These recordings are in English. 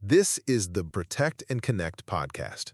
This is the Protect and Connect podcast.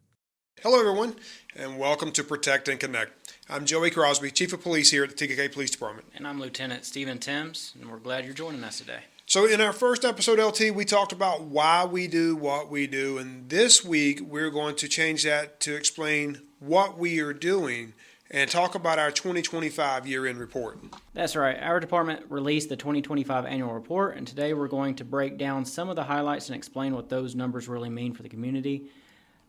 Hello, everyone, and welcome to Protect and Connect. I'm Joey Crosby, Chief of Police here at the Tega Cay Police Department. And I'm Lieutenant Stephen Timbs, and we're glad you're joining us today. So in our first episode, LT, we talked about why we do what we do, and this week we're going to change that to explain what we are doing and talk about our 2025 year-end report. That's right. Our department released the 2025 annual report, and today we're going to break down some of the highlights and explain what those numbers really mean for the community.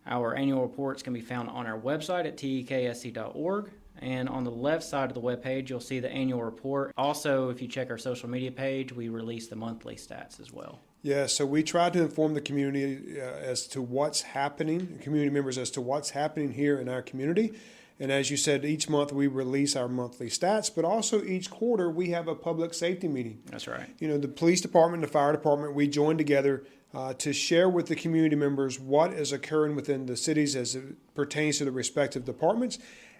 Our annual reports can be found on our website at teksc.org, and on the left side of the webpage, you'll see the annual report. Also, if you check our social media page, we release the monthly stats as well. Yeah, so we try to inform the community as to what's happening, community members as to what's happening here in our community. And as you said, each month we release our monthly stats, but also each quarter we have a public safety meeting. That's right. You know, the police department and the fire department, we join together to share with the community members what is occurring within the cities as it pertains to the respective departments.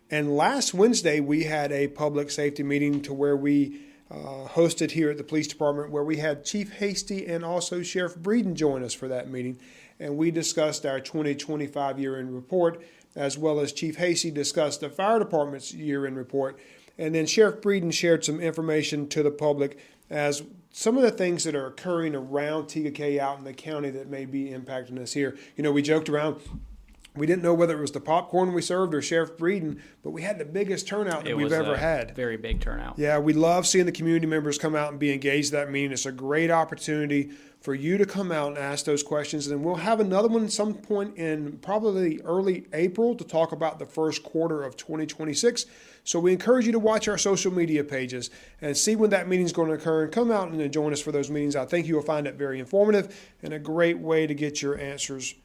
And last Wednesday, we had a public safety meeting to where we hosted here at the police department, where we had Chief Hasty and also Sheriff Breeden join us for that meeting. And we discussed our 2025 year-end report, as well as Chief Hasty discussed the fire department's year-end report. And then Sheriff Breeden shared some information to the public as some of the things that are occurring around Tega Cay out in the county that may be impacting us here. You know, we joked around. We didn't know whether it was the popcorn we served or Sheriff Breeden, but we had the biggest turnout that we've ever had. Very big turnout. Yeah, we love seeing the community members come out and be engaged in that meeting. It's a great opportunity for you to come out and ask those questions. And we'll have another one at some point in probably early April to talk about the first quarter of 2026. So we encourage you to watch our social media pages and see when that meeting is going to occur, and come out and join us for those meetings. I think you will find it very informative and a great way to get your answers,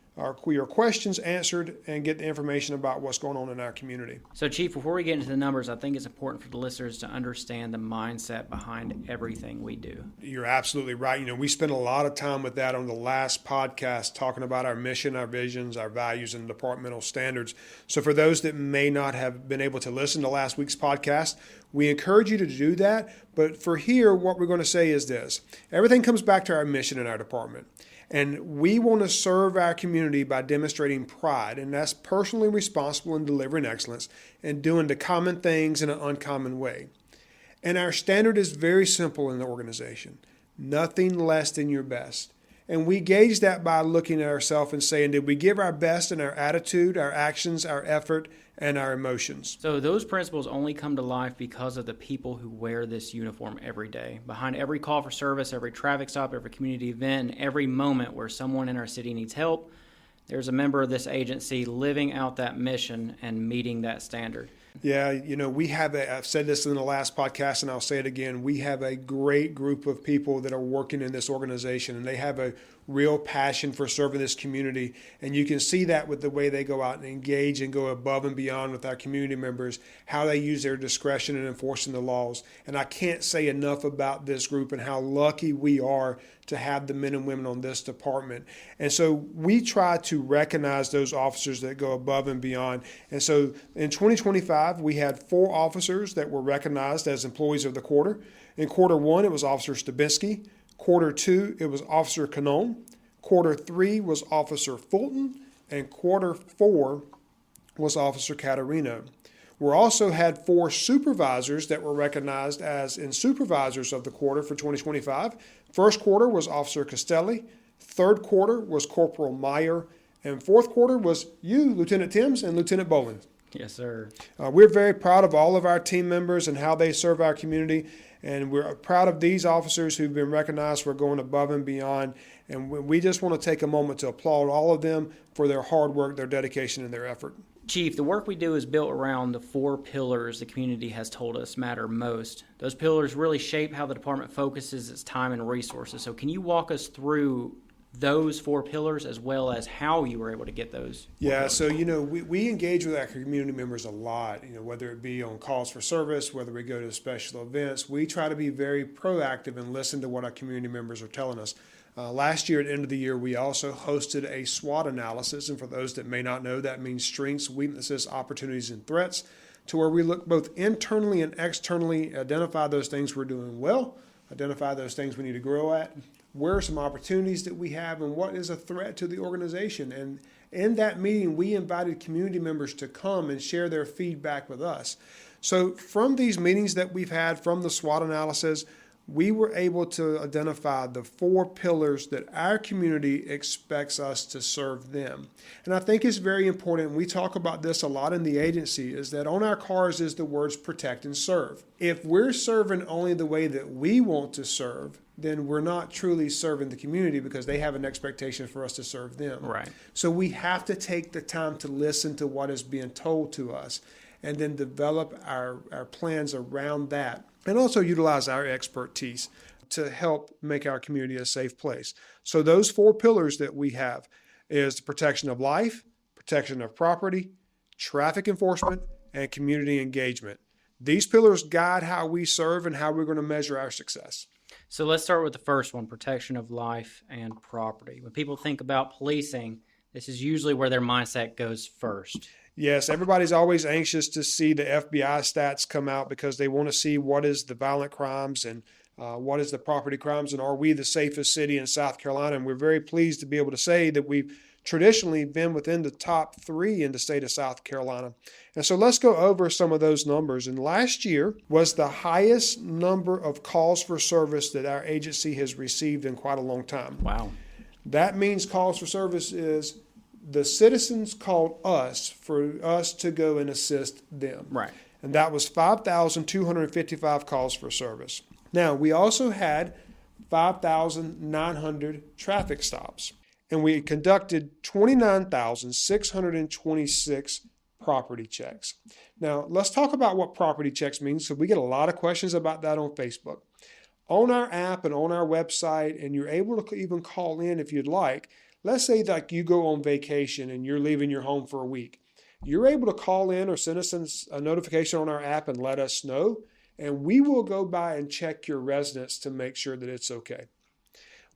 your questions answered, and get the information about what's going on in our community. So, Chief, before we get into the numbers, I think it's important for the listeners to understand the mindset behind everything we do. You're absolutely right. You know, we spent a lot of time with that on the last podcast, talking about our mission, our visions, our values, and departmental standards. So for those that may not have been able to listen to last week's podcast, we encourage you to do that. But for here, what we're going to say is this. Everything comes back to our mission in our department. And we want to serve our community by demonstrating pride, and that's personally responsible in delivering excellence and doing the common things in an uncommon way. And our standard is very simple in the organization: nothing less than your best. And we gauge that by looking at ourselves and saying, did we give our best in our attitude, our actions, our effort, and our emotions? So those principles only come to life because of the people who wear this uniform every day. Behind every call for service, every traffic stop, every community event, and every moment where someone in our city needs help, there's a member of this agency living out that mission and meeting that standard. Yeah, you know, I've said this in the last podcast and I'll say it again, we have a great group of people that are working in this organization, and they have a real passion for serving this community. And you can see that with the way they go out and engage and go above and beyond with our community members, how they use their discretion in enforcing the laws. And I can't say enough about this group and how lucky we are to have the men and women on this department. And so we try to recognize those officers that go above and beyond. And so in 2025, we had 4 officers that were recognized as employees of the quarter. In quarter 1, it was Officer Stabinsky. Quarter 2, it was Officer Canon. Quarter 3 was Officer Fulton. And quarter 4 was Officer Caterino. We also had 4 supervisors that were recognized as in supervisors of the quarter for 2025. First quarter was Officer Castelli. Third quarter was Corporal Meyer. And fourth quarter was you, Lieutenant Timbs, and Lieutenant Boland. Yes, sir. We're very proud of all of our team members and how they serve our community. And we're proud of these officers who've been recognized for going above and beyond. And we just want to take a moment to applaud all of them for their hard work, their dedication, and their effort. Chief, the work we do is built around the 4 pillars the community has told us matter most. Those pillars really shape how the department focuses its time and resources. So can you walk us through those 4 pillars as well as how you were able to get those? Yeah, so, you know, we engage with our community members a lot, you know, whether it be on calls for service, whether we go to special events. We try to be very proactive and listen to what our community members are telling us. Last year, at the end of the year, we also hosted a SWOT analysis. And for those that may not know, that means strengths, weaknesses, opportunities, and threats, to where we look both internally and externally, identify those things we're doing well, identify those things we need to grow at, where are some opportunities that we have and what is a threat to the organization. And in that meeting, we invited community members to come and share their feedback with us. So from these meetings that we've had, from the SWOT analysis, we were able to identify the 4 pillars that our community expects us to serve them. And I think it's very important, and we talk about this a lot in the agency, is that on our cars is the words protect and serve. If we're serving only the way that we want to serve, then we're not truly serving the community because they have an expectation for us to serve them. Right. So we have to take the time to listen to what is being told to us and then develop our plans around that, and also utilize our expertise to help make our community a safe place. So those 4 pillars that we have is the protection of life, protection of property, traffic enforcement, and community engagement. These pillars guide how we serve and how we're going to measure our success. So let's start with the first one, protection of life and property. When people think about policing, this is usually where their mindset goes first. Yes, everybody's always anxious to see the FBI stats come out because they want to see what is the violent crimes and what is the property crimes, and are we the safest city in South Carolina? And we're very pleased to be able to say that we've traditionally been within the top 3 in the state of South Carolina. And so let's go over some of those numbers. And last year was the highest number of calls for service that our agency has received in quite a long time. Wow. That means calls for service is the citizens called us for us to go and assist them. Right. And that was 5,255 calls for service. Now, we also had 5,900 traffic stops, and we conducted 29,626 property checks. Now, let's talk about what property checks means. So we get a lot of questions about that on Facebook. On our app and on our website, and you're able to even call in if you'd like. Let's say that you go on vacation and you're leaving your home for a week. You're able to call in or send us a notification on our app and let us know, and we will go by and check your residence to make sure that it's okay.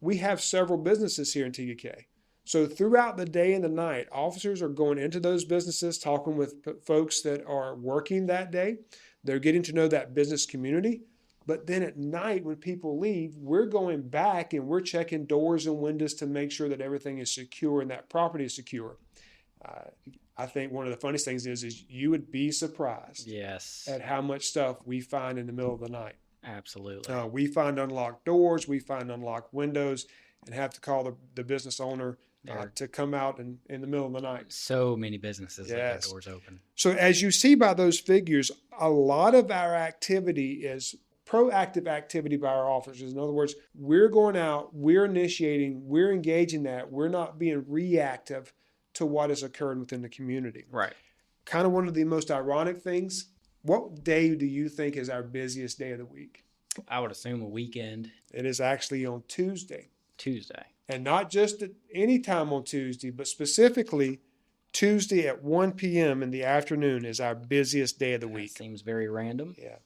We have several businesses here in Tega Cay. So throughout the day and the night, officers are going into those businesses, talking with folks that are working that day. They're getting to know that business community. But then at night, when people leave, we're going back and we're checking doors and windows to make sure that everything is secure and that property is secure. I think one of the funniest things is you would be surprised at how much stuff we find in the middle of the night. Absolutely. We find unlocked doors, we find unlocked windows, and have to call the business owner to come out in the middle of the night. So many businesses that have doors open. So as you see by those figures, a lot of our activity is proactive activity by our officers. In other words, we're going out, we're initiating, we're engaging that. We're not being reactive to what has occurred within the community. Right. Kind of one of the most ironic things. What day do you think is our busiest day of the week? I would assume a weekend. It is actually on Tuesday. Tuesday. And not just at any time on Tuesday, but specifically Tuesday at 1 p.m. in the afternoon is our busiest day of the week. Seems very random. Yeah.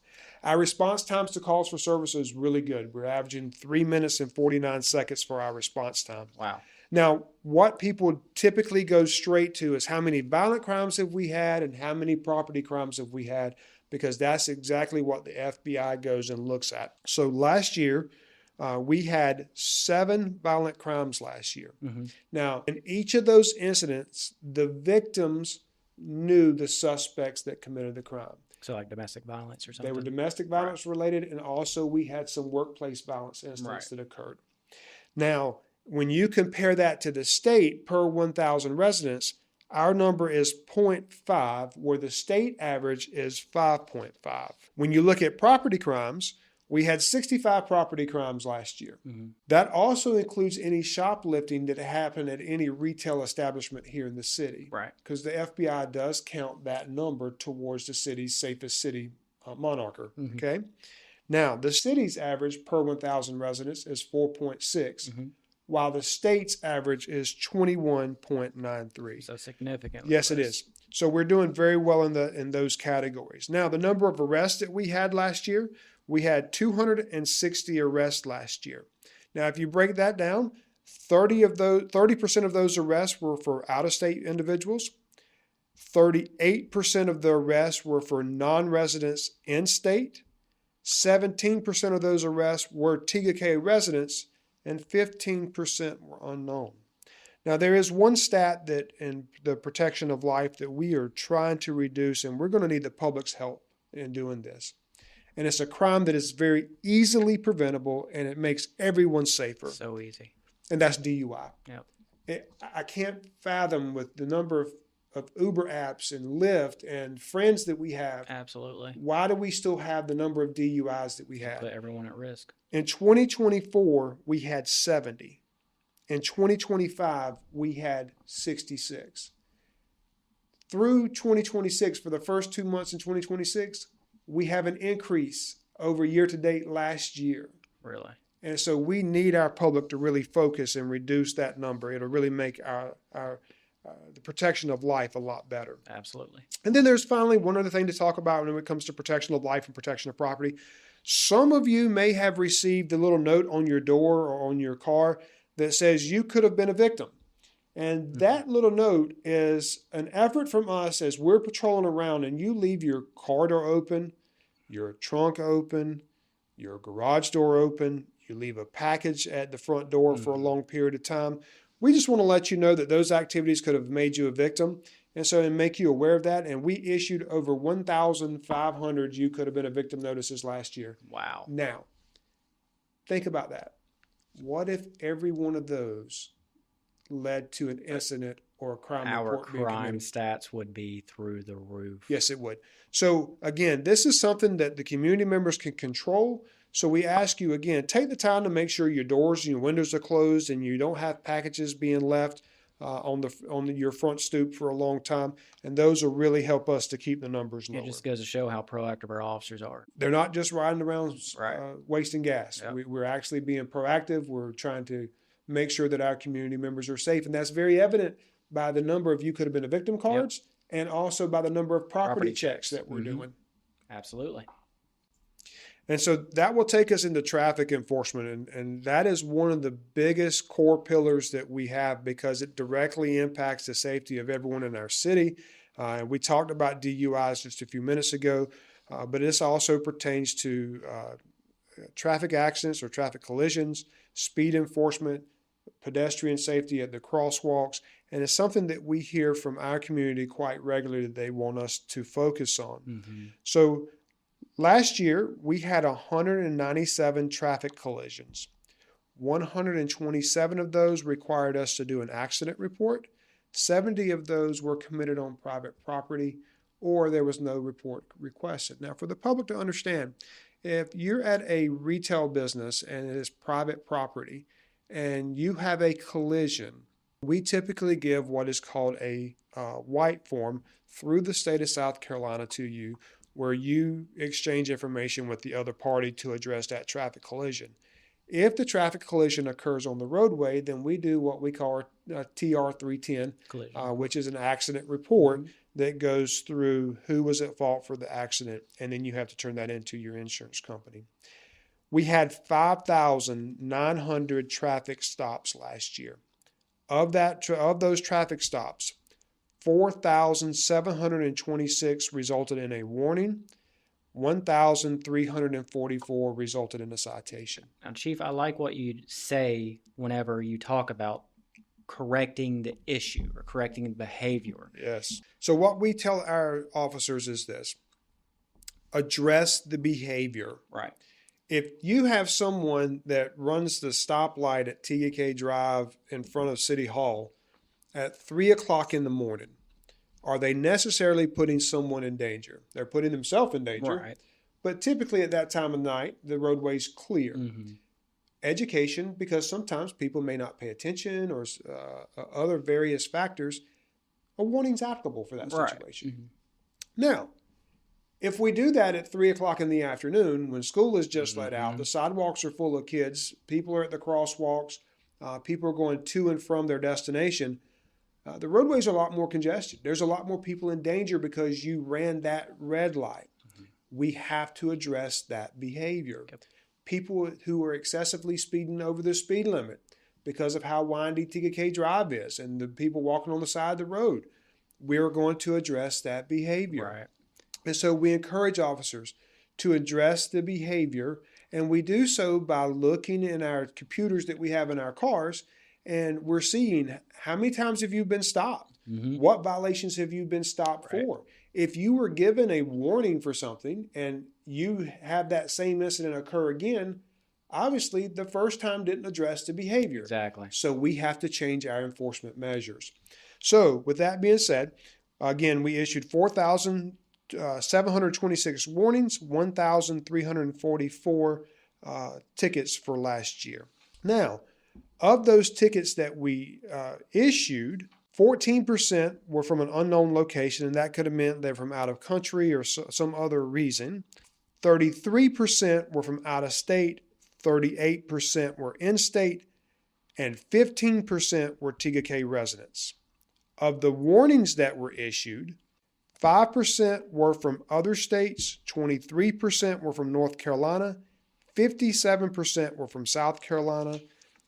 Our response times to calls for service is really good. We're averaging 3 minutes and 49 seconds for our response time. Wow. Now, what people typically go straight to is how many violent crimes have we had and how many property crimes have we had, because that's exactly what the FBI goes and looks at. So last year, we had 7 violent crimes last year. Mm-hmm. Now, in each of those incidents, the victims knew the suspects that committed the crime. So like domestic violence or something? They were domestic violence related, and also we had some workplace violence incidents that occurred. Now, when you compare that to the state per 1,000 residents, our number is 0.5, where the state average is 5.5. When you look at property crimes, we had 65 property crimes last year. Mm-hmm. That also includes any shoplifting that happened at any retail establishment here in the city. Right. Because the FBI does count that number towards the city's safest city moniker. Mm-hmm. Okay. Now, the city's average per 1,000 residents is 4.6, mm-hmm. while the state's average is 21.93. So significantly. Yes, it is. So we're doing very well in those categories. Now, the number of arrests that we had last year, we had 260 arrests last year. Now, if you break that down, 30% of those arrests were for out-of-state individuals. 38% of the arrests were for non-residents in state. 17% of those arrests were Tega Cay residents, and 15% were unknown. Now, there is one stat that in the protection of life that we are trying to reduce, and we're going to need the public's help in doing this. And it's a crime that is very easily preventable, and it makes everyone safer. So easy. And that's DUI. Yep. I can't fathom with the number of Uber apps and Lyft and friends that we have. Absolutely. Why do we still have the number of DUIs that we have? Put everyone at risk. In 2024, we had 70. In 2025, we had 66. Through 2026, for the first 2 months in 2026, we have an increase over year to date last year. Really? And so we need our public to really focus and reduce that number. It'll really make the protection of life a lot better. Absolutely. And then there's finally one other thing to talk about when it comes to protection of life and protection of property. Some of you may have received a little note on your door or on your car that says you could have been a victim. And that little note is an effort from us as we're patrolling around and you leave your car door open, your trunk open, your garage door open, you leave a package at the front door for a long period of time. We just want to let you know that those activities could have made you a victim. And so, and make you aware of that. And we issued over 1,500 you could have been a victim notices last year. Wow. Now, think about that. What if every one of those led to an incident or a crime Our report being crime committed? stats would be through the roof. Yes, it would. So again, this is something that the community members can control. So we ask you again, take the time to make sure your doors and your windows are closed and you don't have packages being left on your front stoop for a long time. And those will really help us to keep the numbers lower. It just goes to show how proactive our officers are. They're not just riding around Right. wasting gas. Yep. We're actually being proactive. We're trying to make sure that our community members are safe. And that's very evident by the number of you could have been a victim cards and also by the number of property checks that we're doing. Absolutely. And so that will take us into traffic enforcement. And that is one of the biggest core pillars that we have because it directly impacts the safety of everyone in our city. And we talked about DUIs just a few minutes ago, but this also pertains to traffic accidents or traffic collisions, speed enforcement, pedestrian safety at the crosswalks. And it's something that we hear from our community quite regularly that they want us to focus on. So last year, we had 197 traffic collisions. 127 of those required us to do an accident report. 70 of those were committed on private property, or there was no report requested. Now, for the public to understand, if you're at a retail business and it is private property and you have a collision, we typically give what is called a white form through the state of South Carolina to you, where you exchange information with the other party to address that traffic collision. If the traffic collision occurs on the roadway, then we do what we call a TR 310, which is an accident report that goes through who was at fault for the accident, and then you have to turn that into your insurance company. We had 5,900 traffic stops last year. Of those traffic stops, 4,726 resulted in a warning. 1,344 resulted in a citation. Now, Chief, I like what you say whenever you talk about correcting the issue or correcting the behavior. Yes. So what we tell our officers is this: address the behavior. Right. If you have someone that runs the stoplight at Tega Cay Drive in front of City Hall at 3 o'clock in the morning, are they necessarily putting someone in danger? They're putting themselves in danger. Right. But typically at that time of night, the roadway's clear. Education, because sometimes people may not pay attention or other various factors, a warning's applicable for that situation. Now, if we do that at 3 o'clock in the afternoon, when school is just let out, the sidewalks are full of kids, people are at the crosswalks, people are going to and from their destination, the roadways are a lot more congested. There's a lot more people in danger because you ran that red light. We have to address that behavior. People who are excessively speeding over the speed limit because of how windy Tega Cay Drive is and the people walking on the side of the road, we're going to address that behavior. Right. And so we encourage officers to address the behavior And we do so by looking in our computers that we have in our cars, and we're seeing how many times have you been stopped? What violations have you been stopped for? If you were given a warning for something and you have that same incident occur again, obviously the first time didn't address the behavior. Exactly. So we have to change our enforcement measures. So with that being said, again, we issued 4,726 warnings, 1,344 tickets for last year. Now, of those tickets that we issued, 14% were from an unknown location, and that could have meant they're from out of country or some other reason. 33% were from out of state, 38% were in-state, and 15% were Tega Cay residents. Of the warnings that were issued, 5% were from other states, 23% were from North Carolina, 57% were from South Carolina,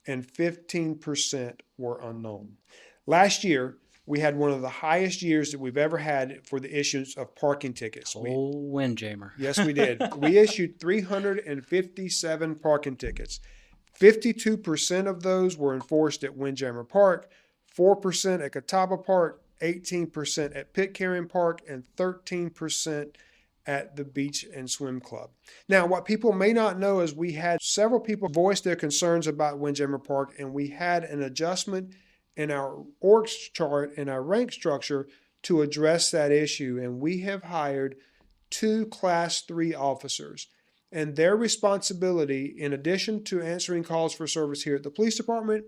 and 15% were unknown. Last year, we had one of the highest years that we've ever had for the issuance of parking tickets. Windjammer. Yes, we did. We issued 357 parking tickets. 52% of those were enforced at Windjammer Park, 4% at Catawba Park, 18% at Pitcairn Park, and 13% at the Beach and Swim Club. Now, what people may not know is we had several people voice their concerns about Windjammer Park, and we had an adjustment in our org chart and our rank structure to address that issue. And we have hired 2 Class 3 officers. And their responsibility, in addition to answering calls for service here at the police department,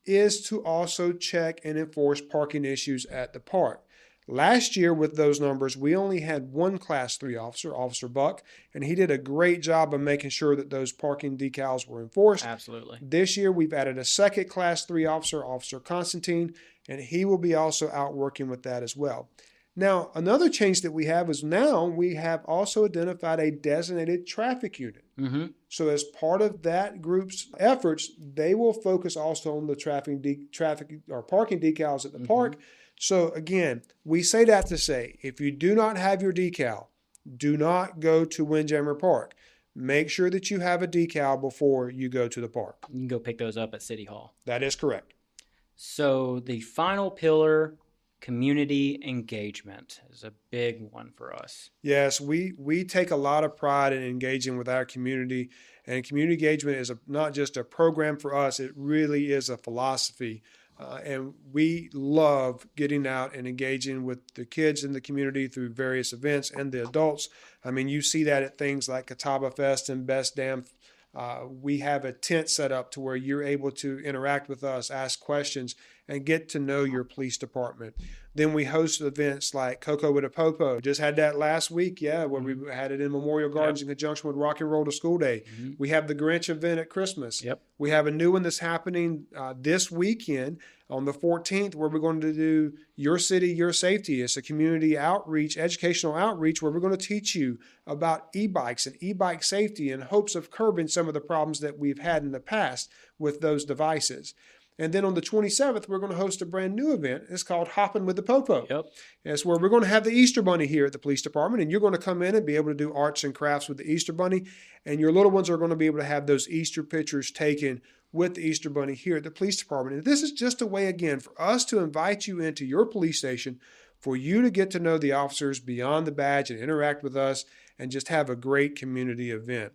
is to also check and enforce parking issues at the park. Last year, with those numbers, we only had 1 Class 3 officer, Officer Buck, and he did a great job of making sure that those parking decals were enforced. Absolutely. This year, we've added a 2nd Class 3 officer, Officer Constantine, and he will be also out working with that as well. Now, another change that we have is now we have also identified a designated traffic unit. So as part of that group's efforts, they will focus also on the traffic or parking decals at the park. So again, we say that to say, if you do not have your decal, do not go to Windjammer Park. Make sure that you have a decal before you go to the park. You can go pick those up at City Hall. That is correct. So the final pillar, community engagement, is a big one for us. Yes, we take a lot of pride in engaging with our community, and community engagement is not just a program for us, it really is a philosophy. And we love getting out and engaging with the kids in the community through various events and the adults. I mean, you see that at things like Catawba Fest and Best Damn. We have a tent set up to where you're able to interact with us, ask questions, and get to know your police department. Then we host events like Cocoa with a Popo. Just had that last week, where we had it in Memorial Gardens in conjunction with Rock and Roll to School Day. We have the Grinch event at Christmas. We have a new one that's happening this weekend on the 14th, where we're going to do Your City, Your Safety. It's a community outreach, educational outreach, where we're going to teach you about e-bikes and e-bike safety in hopes of curbing some of the problems that we've had in the past with those devices. And then on the 27th, we're going to host a brand new event. It's called Hopping with the Popo. It's where we're going to have the Easter Bunny here at the police department, and you're going to come in and be able to do arts and crafts with the Easter Bunny, and your little ones are going to be able to have those Easter pictures taken with the Easter Bunny here at the police department. And this is just a way, again, for us to invite you into your police station, for you to get to know the officers beyond the badge and interact with us and just have a great community event.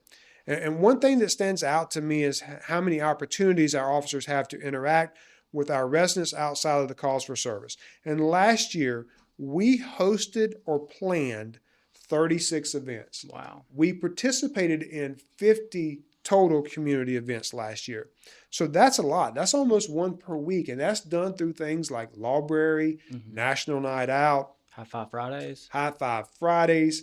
And one thing that stands out to me is how many opportunities our officers have to interact with our residents outside of the calls for service. And last year, we hosted or planned 36 events. Wow. We participated in 50 total community events last year. So that's a lot. That's almost one per week. And that's done through things like Library, National Night Out, High Five Fridays. High Five Fridays.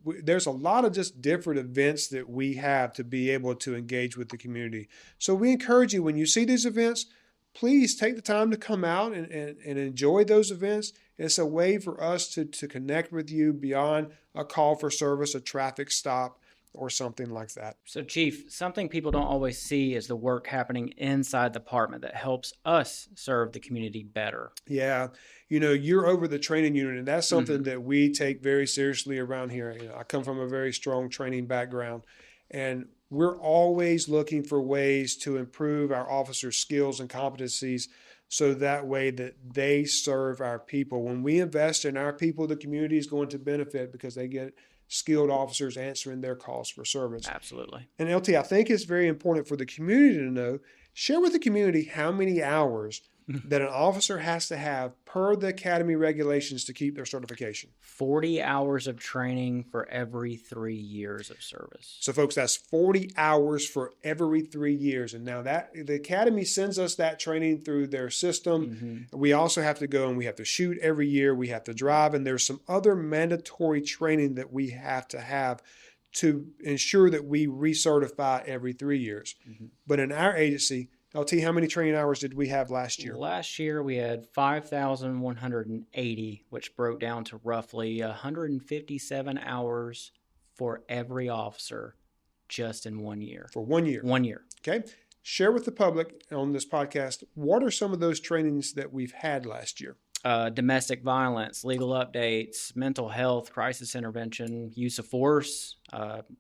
There's a lot of just different events that we have to be able to engage with the community. So we encourage you, when you see these events, please take the time to come out and enjoy those events. It's a way for us to connect with you beyond a call for service, a traffic stop, or something like that. So, Chief, something people don't always see is the work happening inside the department that helps us serve the community better. Yeah. You're over the training unit, and that's something that we take very seriously around here. I come from a very strong training background, And we're always looking for ways to improve our officers' skills and competencies so that way that they serve our people. When we invest in our people, the community is going to benefit because they get skilled officers answering their calls for service. Absolutely. And LT, I think it's very important for the community to know, share with the community how many hours that an officer has to have per the academy regulations to keep their certification. 40 hours of training for every 3 years of service. So folks, that's 40 hours for every 3 years. And now that the academy sends us that training through their system. We also have to go and we have to shoot every year. We have to drive. And there's some other mandatory training that we have to ensure that we recertify every 3 years. But in our agency, LT, how many training hours did we have last year? Last year we had 5,180, which broke down to roughly 157 hours for every officer just in 1 year. For 1 year. 1 year. Okay. Share with the public on this podcast, what are some of those trainings that we've had last year? Domestic violence, legal updates, mental health, crisis intervention, use of force,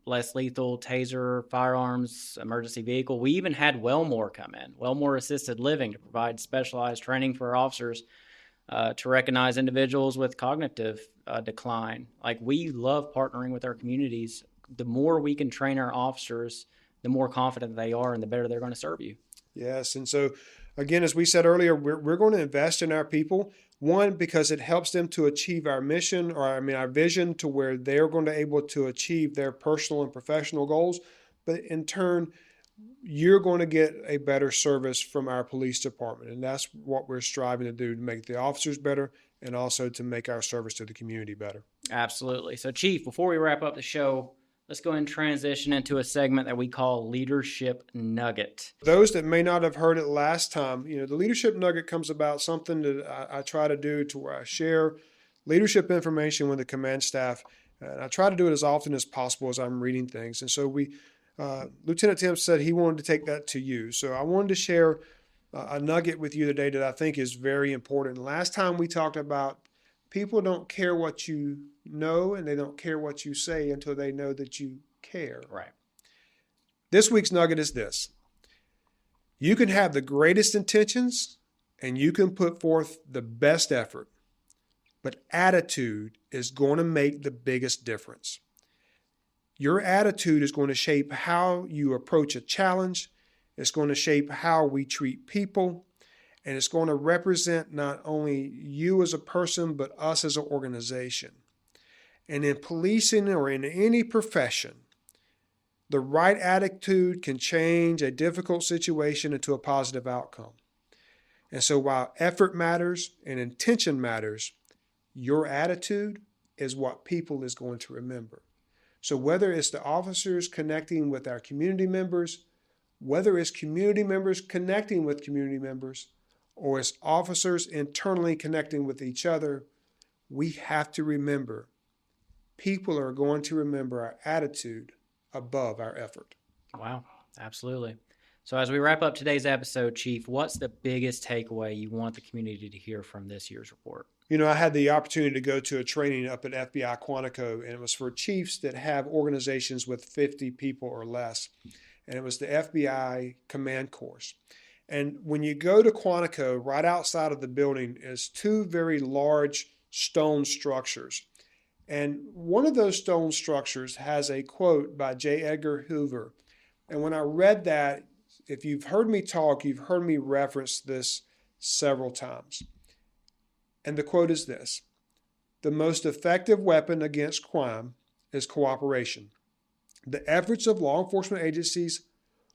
less lethal, taser, firearms, emergency vehicle. We even had Wellmore come in, Wellmore Assisted Living, to provide specialized training for officers to recognize individuals with cognitive decline. Like, we love partnering with our communities. The more we can train our officers, the more confident they are and the better they're going to serve you. Yes. And so, again, as we said earlier, we're going to invest in our people. One, because it helps them to achieve our mission, our vision, to where they're going to be able to achieve their personal and professional goals. But in turn, you're going to get a better service from our police department. And that's what we're striving to do, to make the officers better and also to make our service to the community better. Absolutely. So, Chief, before we wrap up the show, let's go ahead and transition into a segment that we call Leadership Nugget. Those that may not have heard it last time, the Leadership Nugget comes about something that I try to do to where I share leadership information with the command staff. And I try to do it as often as possible as I'm reading things. And so Lieutenant Timbs said he wanted to take that to you. So I wanted to share a nugget with you today that I think is very important. Last time we talked about people don't care what you know and they don't care what you say until they know that you care. Right. This week's nugget is this. You can have the greatest intentions and you can put forth the best effort, but attitude is going to make the biggest difference. Your attitude is going to shape how you approach a challenge. It's going to shape how we treat people. And it's going to represent not only you as a person, but us as an organization. And in policing or in any profession, the right attitude can change a difficult situation into a positive outcome. And so while effort matters and intention matters, your attitude is what people is going to remember. So whether it's the officers connecting with our community members, whether it's community members connecting with community members, or as officers internally connecting with each other, we have to remember people are going to remember our attitude above our effort. Wow, absolutely. So as we wrap up today's episode, Chief, what's the biggest takeaway you want the community to hear from this year's report? I had the opportunity to go to a training up at FBI Quantico, and it was for chiefs that have organizations with 50 people or less. And it was the FBI command course. And when you go to Quantico, right outside of the building is two very large stone structures. And one of those stone structures has a quote by J. Edgar Hoover. And when I read that, if you've heard me talk, you've heard me reference this several times. And the quote is this: "The most effective weapon against crime is cooperation. The efforts of law enforcement agencies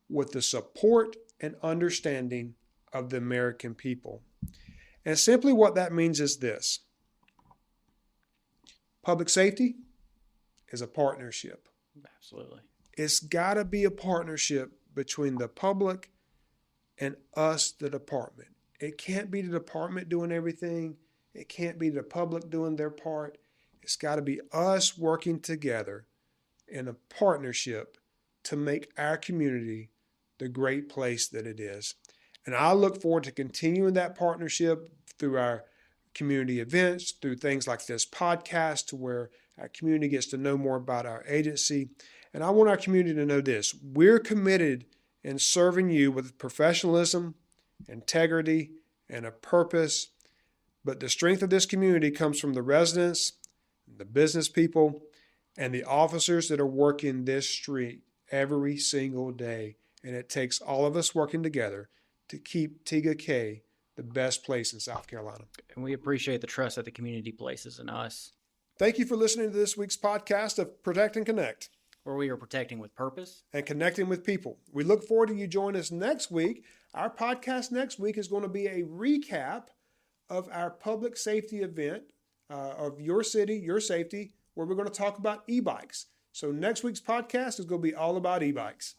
with the support and understanding of the American people." And simply what that means is this: public safety is a partnership. Absolutely. It's got to be a partnership between the public and us, the department. It can't be the department doing everything. It can't be the public doing their part. It's got to be us working together in a partnership to make our community the great place that it is. And I look forward to continuing that partnership through our community events, through things like this podcast, to where our community gets to know more about our agency. And I want our community to know this. We're committed in serving you with professionalism, integrity, and a purpose. But the strength of this community comes from the residents, the business people, and the officers that are working this street every single day. And it takes all of us working together to keep Tega Cay the best place in South Carolina. And we appreciate the trust that the community places in us, Thank you for listening to this week's podcast of Protect and Connect where we are protecting with purpose. and connecting with people. We look forward to you joining us next week. Our podcast next week is going to be a recap of our public safety event of Your City, Your Safety, where we're going to talk about e-bikes. So next week's podcast is going to be all about e-bikes.